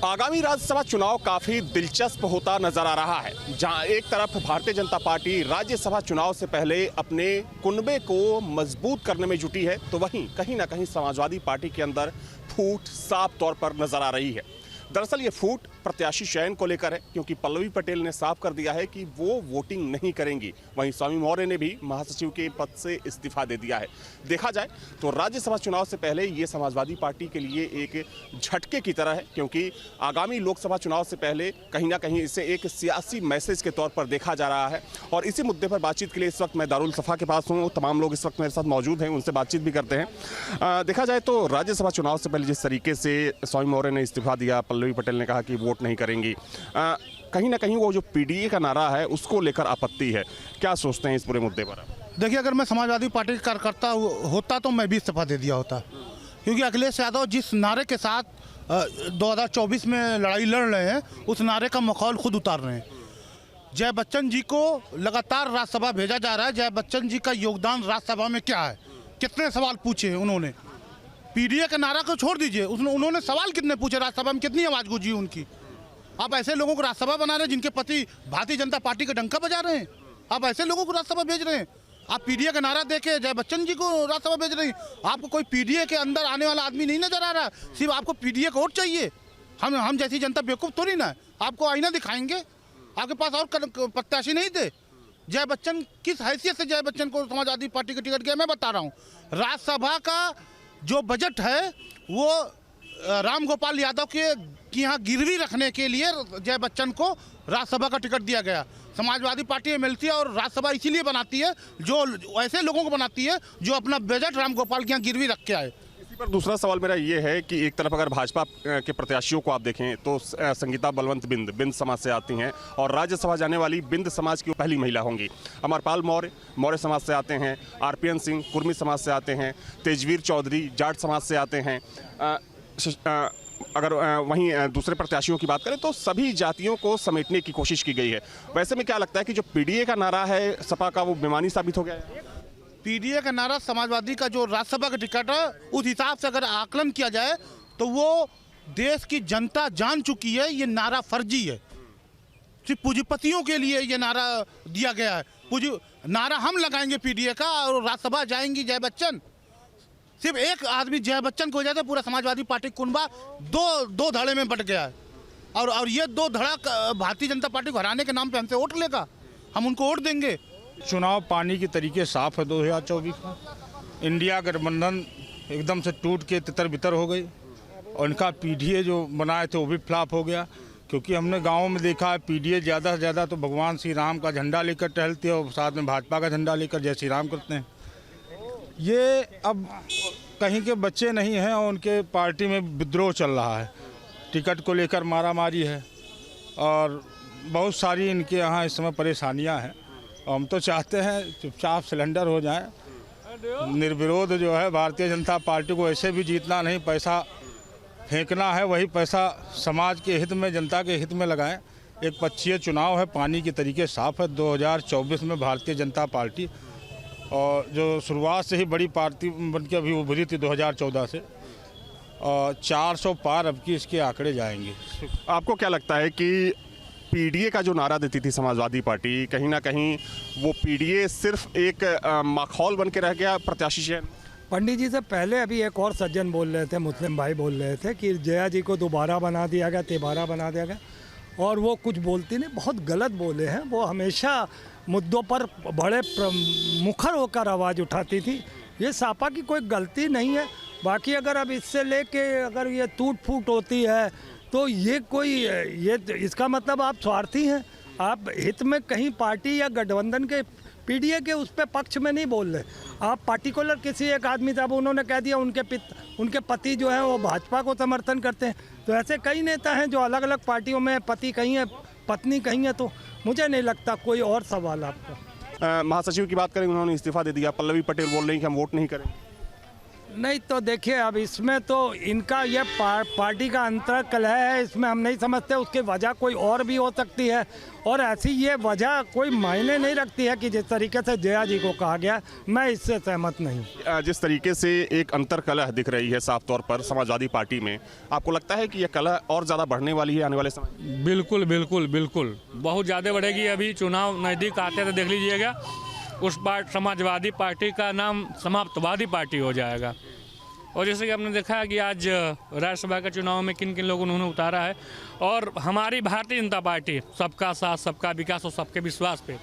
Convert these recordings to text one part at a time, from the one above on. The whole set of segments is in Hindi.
आगामी राज्यसभा चुनाव काफी दिलचस्प होता नजर आ रहा है, जहां एक तरफ भारतीय जनता पार्टी राज्यसभा चुनाव से पहले अपने कुनबे को मजबूत करने में जुटी है, तो वहीं कहीं ना कहीं समाजवादी पार्टी के अंदर फूट साफ तौर पर नजर आ रही है। दरअसल ये फूट प्रत्याशी चयन को लेकर है, क्योंकि पल्लवी पटेल ने साफ कर दिया है कि वो वोटिंग नहीं करेंगी। वहीं स्वामी मौर्य ने भी महासचिव के पद से इस्तीफा दे दिया है। देखा जाए तो राज्यसभा चुनाव से पहले ये समाजवादी पार्टी के लिए एक झटके की तरह है, क्योंकि आगामी लोकसभा चुनाव से पहले कहीं ना कहीं इसे एक सियासी मैसेज के तौर पर देखा जा रहा है। और इसी मुद्दे पर बातचीत के लिए इस वक्त मैं दारुल सफ़ा के पास हूँ। तमाम लोग इस वक्त मेरे साथ मौजूद हैं, उनसे बातचीत भी करते हैं। देखा जाए तो राज्यसभा चुनाव से पहले जिस तरीके से स्वामी मौर्य ने इस्तीफा दिया, पल्लवी पटेल ने कहा कि वोट नहीं करेंगी, कहीं ना कहीं वो जो पीडीए का नारा है उसको लेकर आपत्ति है। क्या सोचते हैं इस पूरे मुद्दे पर? देखिए, अगर मैं समाजवादी पार्टी का कार्यकर्ता होता तो मैं भी इस्तीफा दे दिया होता, क्योंकि अखिलेश यादव जिस नारे के साथ 2024 में लड़ाई लड़ रहे हैं, उस नारे का मखौल खुद उतार रहे हैं। जय बच्चन जी को लगातार राज्यसभा भेजा जा रहा है। जय बच्चन जी का योगदान राज्यसभा में क्या है? कितने सवाल पूछे उन्होंने? पीडीए का नारा को छोड़ दीजिए, उन्होंने सवाल कितने पूछे? राज्यसभा में कितनी आवाज़ गूंजी उनकी? आप ऐसे लोगों को राज्यसभा बना रहे हैं जिनके पति भारतीय जनता पार्टी का डंका बजा रहे हैं। आप ऐसे लोगों को राज्यसभा भेज रहे हैं। आप पीडीए का नारा देके जय बच्चन जी को राज्यसभा भेज रहे हैं। आपको कोई पीडीए के अंदर आने वाला आदमी नहीं नजर आ रहा, सिर्फ आपको पीडीए का वोट चाहिए। हम जैसी जनता बेवकूफ़ थोड़ी ना है। आपको आईना दिखाएंगे, आपके पास और प्रत्याशी नहीं थे। जय बच्चन किस हैसियत से जय बच्चन को समाजवादी पार्टी का टिकट गया, मैं बता रहा हूँ। राज्यसभा का जो बजट है वो राम गोपाल यादव के यहाँ गिरवी रखने के लिए जय बच्चन को राज्यसभा का टिकट दिया गया। समाजवादी पार्टी एमएलसी और राज्यसभा इसीलिए बनाती है, जो ऐसे लोगों को बनाती है जो अपना बजट राम गोपाल के यहाँ गिरवी रख के आए। इसी पर दूसरा सवाल मेरा ये है कि एक तरफ अगर भाजपा के प्रत्याशियों को आप देखें तो संगीता बलवंत बिंद समाज से आती हैं, और राज्यसभा जाने वाली बिंद समाज की पहली महिला होंगी। अमरपाल मौर्य समाज से आते हैं, आरपीएन सिंह कुर्मी समाज से आते हैं, तेजवीर चौधरी जाट समाज से आते हैं। अगर वहीं दूसरे प्रत्याशियों की बात करें तो सभी जातियों को समेटने की कोशिश की गई है। वैसे में क्या लगता है कि जो पीडीए का नारा है सपा का, वो बेमानी साबित हो गया है? पीडीए का नारा समाजवादी का जो राज्यसभा का टिकट है, उस हिसाब से अगर आकलन किया जाए तो वो देश की जनता जान चुकी है ये नारा फर्जी है। सिर्फ पूंजीपतियों के लिए ये नारा दिया गया है। नारा हम लगाएंगे पीडीए का, और राज्यसभा जाएंगी जय बच्चन। सिर्फ एक आदमी जय बच्चन को हो जाता है, पूरा समाजवादी पार्टी कुनबा दो धड़े में बट गया है। और ये दो धड़ा भारतीय जनता पार्टी को हराने के नाम पे हमसे वोट लेगा, हम उनको वोट देंगे। चुनाव पानी के तरीके साफ है। 2024 में इंडिया गठबंधन एकदम से टूट के तितर बितर हो गई, और इनका पीडीए जो बनाए थे वो भी फ्लॉप हो गया। क्योंकि हमने गाँव में देखा है पीडीए ज़्यादा से ज़्यादा तो भगवान श्री राम का झंडा लेकर टहलते हैं, और साथ में भाजपा का झंडा लेकर जय श्री राम करते हैं। ये अब कहीं के बच्चे नहीं हैं, और उनके पार्टी में विद्रोह चल रहा है। टिकट को लेकर मारामारी है, और बहुत सारी इनके यहाँ इस समय परेशानियाँ हैं। हम तो चाहते हैं चुपचाप सिलेंडर हो जाए, निर्विरोध जो है भारतीय जनता पार्टी को ऐसे भी जीतना नहीं, पैसा फेंकना है, वही पैसा समाज के हित में, जनता के हित में लगाएं। एक पक्षीय चुनाव है, पानी के तरीके साफ है। 2024 में भारतीय जनता पार्टी, और जो शुरुआत से ही बड़ी पार्टी बन के अभी उभरी थी 2014 से, और 400 पार अब की इसके आंकड़े जाएंगे। आपको क्या लगता है कि पीडीए का जो नारा देती थी समाजवादी पार्टी, कहीं ना कहीं वो पीडीए सिर्फ एक माखौल बन के रह गया प्रत्याशी चयन? पंडित जी से पहले अभी एक और सज्जन बोल रहे थे, मुस्लिम भाई बोल रहे थे कि जया जी को दोबारा बना दिया गया, तिबारा बना दिया गया, और वो कुछ बोलती नहीं, बहुत गलत बोले हैं। वो हमेशा मुद्दों पर बड़े मुखर होकर आवाज़ उठाती थी। ये सपा की कोई गलती नहीं है। बाकी अगर अब इससे लेके अगर ये टूट फूट होती है तो ये इसका मतलब आप स्वार्थी हैं। आप हित में कहीं पार्टी या गठबंधन के पीडीए के उस पे पक्ष में नहीं बोल रहे। आप पार्टिकुलर किसी एक आदमी था, उन्होंने कह दिया उनके पति जो है वो भाजपा को समर्थन करते हैं। तो ऐसे कई नेता हैं जो अलग अलग पार्टियों में, पति कहीं है पत्नी कहीं है। तो मुझे नहीं लगता कोई और सवाल आपका। महासचिव की बात करें, उन्होंने इस्तीफा दे दिया। पल्लवी पटेल बोल रही कि हम वोट नहीं करेंगे। नहीं तो देखिए, अब इसमें तो इनका ये पार्टी का अंतर कलह है, इसमें हम नहीं समझते। उसकी वजह कोई और भी हो सकती है, और ऐसी ये वजह कोई मायने नहीं रखती है कि जिस तरीके से जया जी को कहा गया, मैं इससे सहमत नहीं। जिस तरीके से एक अंतर कलह दिख रही है साफ तौर पर समाजवादी पार्टी में, आपको लगता है कि यह कलह और ज़्यादा बढ़ने वाली है आने वाले समय? बिल्कुल बिल्कुल बिल्कुल, बहुत ज़्यादा बढ़ेगी। अभी चुनाव नज़दीक आते तो देख लीजिएगा, उस समाजवादी पार्टी का नाम समाप्तवादी पार्टी हो जाएगा। और जैसे कि आपने देखा है कि आज राज्यसभा के चुनाव में किन किन लोगों ने उन्हें उतारा है, और हमारी भारतीय जनता पार्टी सबका साथ, सबका विकास और सबके विश्वास पे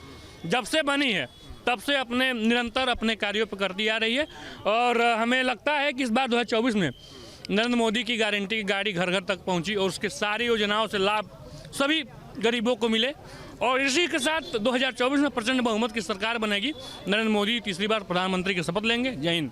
जब से बनी है तब से अपने निरंतर अपने कार्यों पर करती आ रही है। और हमें लगता है कि इस बार 2024 में नरेंद्र मोदी की गारंटी की गाड़ी घर घर तक पहुंची और उसकी सारी योजनाओं से लाभ सभी गरीबों को मिले, और इसी के साथ 2024 में प्रचंड बहुमत की सरकार बनेगी। नरेंद्र मोदी तीसरी बार प्रधानमंत्री की शपथ लेंगे। जय हिंद।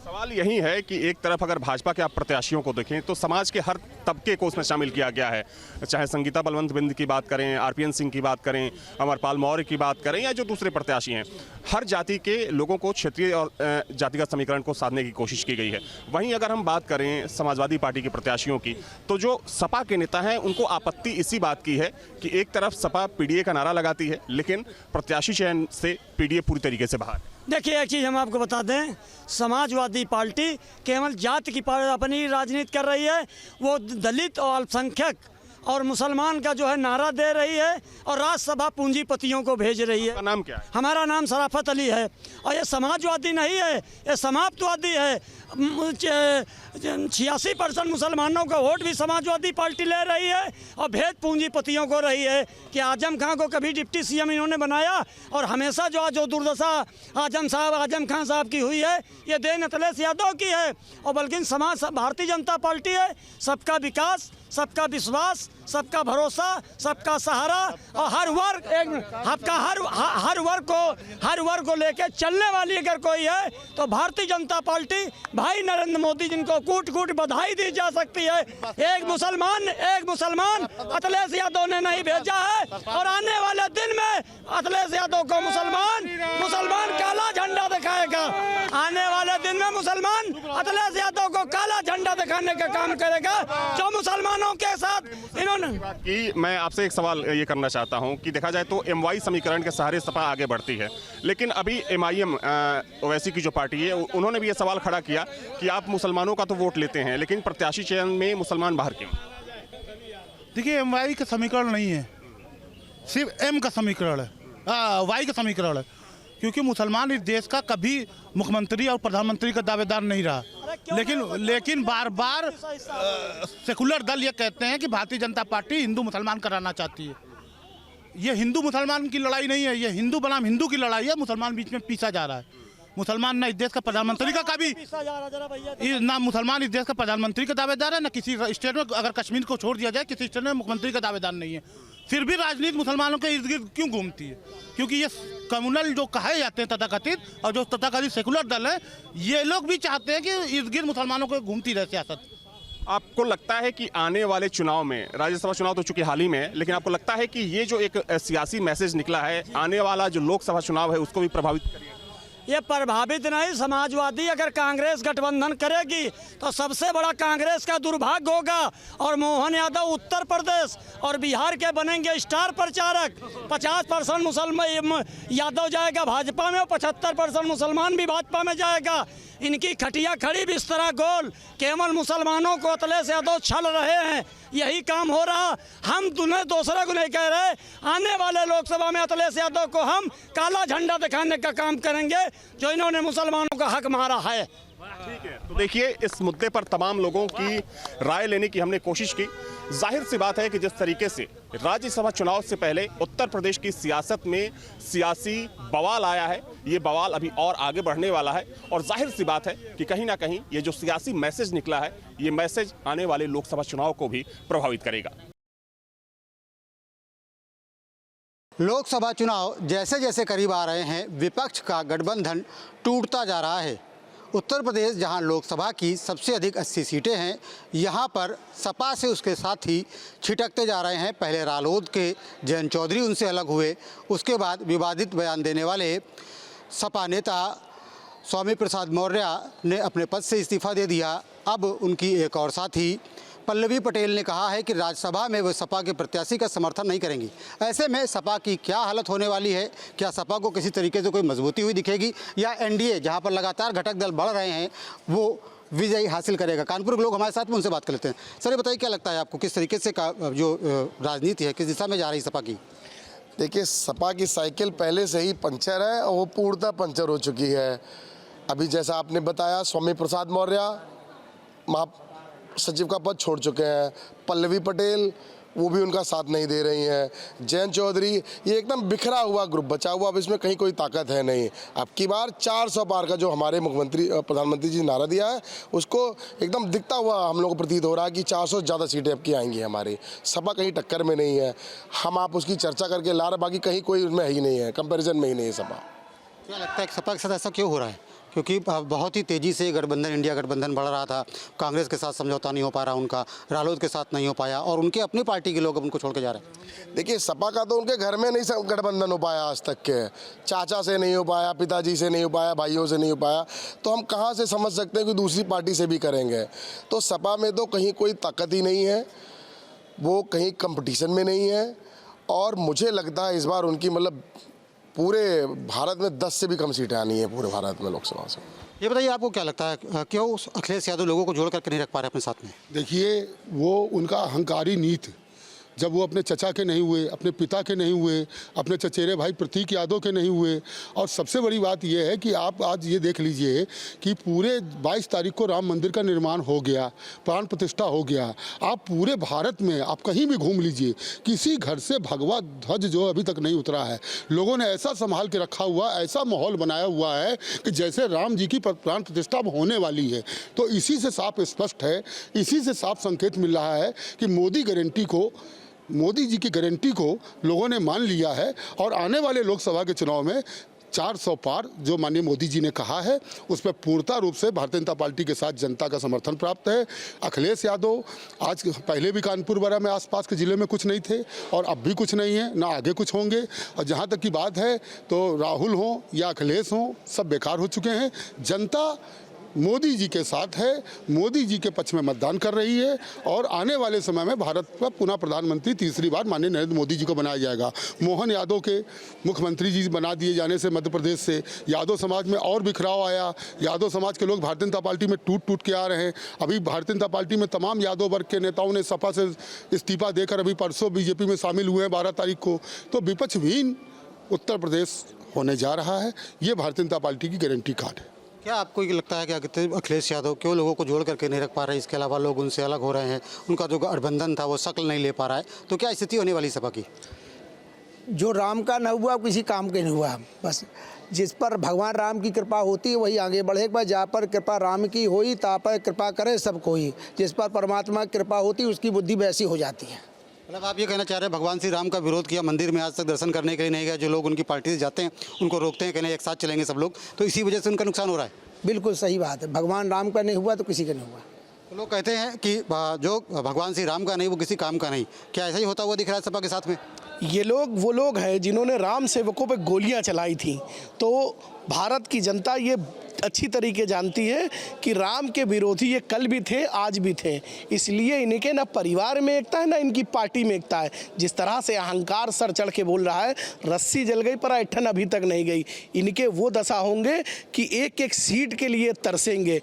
सवाल यही है कि एक तरफ अगर भाजपा के आप प्रत्याशियों को देखें तो समाज के हर तबके को उसमें शामिल किया गया है, चाहे संगीता बलवंत बिंद की बात करें, आरपीएन सिंह की बात करें, अमरपाल मौर्य की बात करें, या जो दूसरे प्रत्याशी हैं, हर जाति के लोगों को क्षेत्रीय और जातिगत समीकरण को साधने की कोशिश की गई है। वहीं अगर हम बात करें समाजवादी पार्टी के प्रत्याशियों की, तो जो सपा के नेता हैं उनको आपत्ति इसी बात की है कि एक तरफ सपा पीडीए का नारा लगाती है, लेकिन प्रत्याशी चयन से पीडीए पूरी तरीके से बाहर। देखिए, एक चीज़ हम आपको बता दें, समाजवादी पार्टी केवल जाति की अपनी राजनीति कर रही है। वो दलित और अल्पसंख्यक और मुसलमान का जो है नारा दे रही है, और राज्यसभा पूंजीपतियों को भेज रही है। नाम क्या है? हमारा नाम शराफत अली है, और ये समाजवादी नहीं है, ये समाप्तवादी है। 86% मुसलमानों का वोट भी समाजवादी पार्टी ले रही है, और भेद पूंजीपतियों को रही है कि आजम खां को कभी डिप्टी सीएम इन्होंने बनाया, और हमेशा जो दुर्दशा आजम खां साहब की हुई है, ये देन अखिलेश यादव की है। और बल्कि समाज भारतीय जनता पार्टी है, सबका विकास, सबका विश्वास, सबका भरोसा, सबका सहारा, और हर वर्ग को लेकर चलने वाली अगर कोई है तो भारतीय जनता पार्टी भाई नरेंद्र मोदी, जिनको कूट कूट बधाई दी जा सकती है। एक मुसलमान अखिलेश यादव ने नहीं भेजा है, और आने वाले दिन में अखिलेश यादव को मुसलमान काला झंडा दिखाएगा। आने वाले दिन में मुसलमान अखिलेश यादव को काला झंडा दिखाने का काम करेगा, जो मुसलमानों के साथ इन्होंने कि मैं आपसे एक सवाल ये करना चाहता हूं कि देखा जाए तो एमवाई समीकरण के सहारे सपा आगे बढ़ती है, लेकिन अभी एमआईएम ओवैसी की जो पार्टी है उन्होंने भी ये सवाल खड़ा किया कि आप मुसलमानों का तो वोट लेते हैं, लेकिन प्रत्याशी चयन में मुसलमान बाहर क्यों? देखिए, एमवाई का समीकरण नहीं है, सिर्फ एम का समीकरण है, वाई का समीकरण है। क्योंकि मुसलमान इस देश का कभी मुख्यमंत्री और प्रधानमंत्री का दावेदार नहीं रहा, लेकिन बार बार सेकुलर दल ये कहते हैं कि भारतीय जनता पार्टी हिंदू मुसलमान कराना चाहती है। ये हिंदू मुसलमान की लड़ाई नहीं है, ये हिंदू बनाम हिंदू की लड़ाई है। मुसलमान बीच में पीसा जा रहा है। मुसलमान ना इस देश का प्रधानमंत्री का कभी ना मुसलमान इस देश का प्रधानमंत्री का दावेदार है, ना किसी स्टेट में, अगर कश्मीर को छोड़ दिया जाए, किसी स्टेट में मुख्यमंत्री का दावेदार नहीं है। फिर भी राजनीति मुसलमानों के इर्द गिर्द क्यों घूमती है? क्योंकि ये कम्युनल जो कहे जाते हैं तथाकथित, और जो तथाकथित सेकुलर दल है, ये लोग भी चाहते हैं कि इर्द गिर्द मुसलमानों को घूमती रहे सियासत। आपको लगता है कि आने वाले चुनाव में, राज्यसभा चुनाव तो चूंकि हाल ही में है, लेकिन आपको लगता है कि ये जो एक सियासी मैसेज निकला है, आने वाला जो लोकसभा चुनाव है उसको भी प्रभावित करेगा? ये प्रभावित नहीं, समाजवादी अगर कांग्रेस गठबंधन करेगी तो सबसे बड़ा कांग्रेस का दुर्भाग्य होगा, और मोहन यादव उत्तर प्रदेश और बिहार के बनेंगे स्टार प्रचारक। 50% मुसलमान यादव जाएगा भाजपा में, और 75% मुसलमान भी भाजपा में जाएगा। इनकी खटिया खड़ी बिस्तरा गोल, केवल मुसलमानों को अखिलेश यादव छल रहे हैं, यही काम हो रहा। हम दूसरे को नहीं कह रहे, आने वाले लोकसभा में अखिलेश यादव को हम काला झंडा दिखाने का काम करेंगे, जो इन्होंने मुसलमानों का हक मारा है। ठीक है, तो देखिए, इस मुद्दे पर तमाम लोगों की राय लेने की हमने कोशिश की। जाहिर सी बात है कि जिस तरीके से राज्यसभा चुनाव से पहले उत्तर प्रदेश की सियासत में सियासी बवाल आया है, ये बवाल अभी और आगे बढ़ने वाला है, और जाहिर सी बात है कि कहीं ना कहीं ये जो सियासी मैसेज निकला है, ये मैसेज आने वाले लोकसभा चुनाव को भी प्रभावित करेगा। लोकसभा चुनाव जैसे जैसे करीब आ रहे हैं, विपक्ष का गठबंधन टूटता जा रहा है। उत्तर प्रदेश, जहां लोकसभा की सबसे अधिक 80 सीटें हैं, यहां पर सपा से उसके साथी छिटकते जा रहे हैं। पहले रालोद के जयंत चौधरी उनसे अलग हुए, उसके बाद विवादित बयान देने वाले सपा नेता स्वामी प्रसाद मौर्य ने अपने पद से इस्तीफा दे दिया। अब उनकी एक और साथी पल्लवी पटेल ने कहा है कि राज्यसभा में वो सपा के प्रत्याशी का समर्थन नहीं करेंगी। ऐसे में सपा की क्या हालत होने वाली है? क्या सपा को किसी तरीके से कोई मजबूती हुई दिखेगी या एनडीए जहां पर लगातार घटक दल बढ़ रहे हैं वो विजय हासिल करेगा? कानपुर के लोग हमारे साथ में, उनसे बात कर लेते हैं। सर, ये बताइए क्या लगता है आपको, किस तरीके से जो राजनीति है किस दिशा में जा रही सपा की? देखिए, सपा की साइकिल पहले से ही पंचर है और वो पूर्णतः पंचर हो चुकी है। अभी जैसा आपने बताया, स्वामी प्रसाद मौर्य महासचिव का पद छोड़ चुके हैं, पल्लवी पटेल वो भी उनका साथ नहीं दे रही हैं, जयंत चौधरी, ये एकदम बिखरा हुआ ग्रुप बचा हुआ। अब इसमें कहीं कोई ताकत है नहीं। अब की बार 400 पार का जो हमारे प्रधानमंत्री जी ने नारा दिया है उसको एकदम दिखता हुआ हम लोग को प्रतीत हो रहा है कि 400 से ज़्यादा सीटें अब की आएंगी हमारी। सपा कहीं टक्कर में नहीं है। हम आप उसकी चर्चा करके ला रहे, बाकी कहीं कोई उसमें है ही नहीं है, कंपेरिजन में ही नहीं है सपा। क्या लगता है कि सपा के साथ ऐसा क्यों हो रहा है? क्योंकि बहुत ही तेज़ी से गठबंधन, इंडिया गठबंधन बढ़ रहा था, कांग्रेस के साथ समझौता नहीं हो पा रहा उनका, रालोद के साथ नहीं हो पाया और उनके अपनी पार्टी के लोग अब उनको छोड़ के जा रहे हैं। देखिए, सपा का तो उनके घर में नहीं गठबंधन हो पाया आज तक के, चाचा से नहीं हो पाया, पिताजी से नहीं हो पाया, भाइयों से नहीं हो पाया, तो हम कहाँ से समझ सकते हैं कि दूसरी पार्टी से भी करेंगे? तो सपा में तो कहीं कोई ताकत ही नहीं है, वो कहीं कंपटीशन में नहीं है और मुझे लगता है इस बार उनकी मतलब पूरे भारत में 10 से भी कम सीटें आनी है पूरे भारत में लोकसभा से। ये बताइए आपको क्या लगता है क्यों अखिलेश यादव लोगों को जोड़ करके नहीं रख पा रहे अपने साथ में? देखिए, वो उनका अहंकारी नीति, जब वो अपने चचा के नहीं हुए, अपने पिता के नहीं हुए, अपने चचेरे भाई प्रतीक यादव के नहीं हुए, और सबसे बड़ी बात यह है कि आप आज ये देख लीजिए कि पूरे 22 तारीख को राम मंदिर का निर्माण हो गया, प्राण प्रतिष्ठा हो गया। आप पूरे भारत में आप कहीं भी घूम लीजिए, किसी घर से भगवा ध्वज जो अभी तक नहीं उतरा है। लोगों ने ऐसा संभाल के रखा हुआ, ऐसा माहौल बनाया हुआ है कि जैसे राम जी की प्राण प्रतिष्ठा होने वाली है। तो इसी से साफ स्पष्ट है, इसी से साफ संकेत मिल रहा है कि मोदी जी की गारंटी को लोगों ने मान लिया है और आने वाले लोकसभा के चुनाव में 400 पार जो माननीय मोदी जी ने कहा है उस पर पूर्णतः रूप से भारतीय जनता पार्टी के साथ जनता का समर्थन प्राप्त है। अखिलेश यादव आज पहले भी कानपुर बारा में आसपास के ज़िले में कुछ नहीं थे और अब भी कुछ नहीं है, ना आगे कुछ होंगे। और जहां तक की बात है तो राहुल हों या अखिलेश हों, सब बेकार हो चुके हैं। जनता मोदी जी के साथ है, मोदी जी के पक्ष में मतदान कर रही है और आने वाले समय में भारत का पुनः प्रधानमंत्री तीसरी बार माननीय नरेंद्र मोदी जी को बनाया जाएगा। मोहन यादव के मुख्यमंत्री जी बना दिए जाने से मध्य प्रदेश से यादव समाज में और बिखराव आया। यादव समाज के लोग भारतीय जनता पार्टी में टूट के आ रहे हैं। अभी भारतीय जनता पार्टी में तमाम यादव वर्ग के नेताओं ने सपा से इस्तीफा देकर अभी परसों बीजेपी में शामिल हुए हैं 12 तारीख को। तो विपक्षविहीन उत्तर प्रदेश होने जा रहा है। ये भारतीय जनता पार्टी की गारंटी कार्ड है। क्या आपको ये लगता है कि अखिलेश यादव क्यों लोगों को जोड़ करके नहीं रख पा रहे? इसके अलावा लोग उनसे अलग हो रहे हैं, उनका जो गठबंधन था वो शक्ल नहीं ले पा रहा है, तो क्या स्थिति होने वाली सपा की? जो राम का न हुआ किसी काम के नहीं हुआ। बस जिस पर भगवान राम की कृपा होती है वही आगे बढ़े। एक बार जहाँ पर कृपा राम की होई ता पर कृपा करे सब कोई। जिस पर परमात्मा की कृपा होती है उसकी बुद्धि वैसी हो जाती है। मतलब आप ये कहना चाह रहे हैं भगवान श्री राम का विरोध किया, मंदिर में आज तक दर्शन करने के लिए नहीं गए, जो लोग उनकी पार्टी से जाते हैं उनको रोकते हैं, कहने एक साथ चलेंगे सब लोग, तो इसी वजह से उनका नुकसान हो रहा है? बिल्कुल सही बात है। भगवान राम का नहीं हुआ तो किसी का नहीं हुआ। तो लोग कहते हैं कि जो भगवान श्री राम का नहीं वो किसी काम का नहीं। क्या ऐसा ही होता हुआ दिख रहा है सपा के साथ में? ये लोग वो लोग हैं जिन्होंने राम सेवकों पे गोलियां चलाई थी। तो भारत की जनता ये अच्छी तरीके जानती है कि राम के विरोधी ये कल भी थे, आज भी थे। इसलिए इनके ना परिवार में एकता है ना इनकी पार्टी में एकता है। जिस तरह से अहंकार सर चढ़ के बोल रहा है, रस्सी जल गई पर ऐठन अभी तक नहीं गई। इनके वो दशा होंगे कि एक एक सीट के लिए तरसेंगे।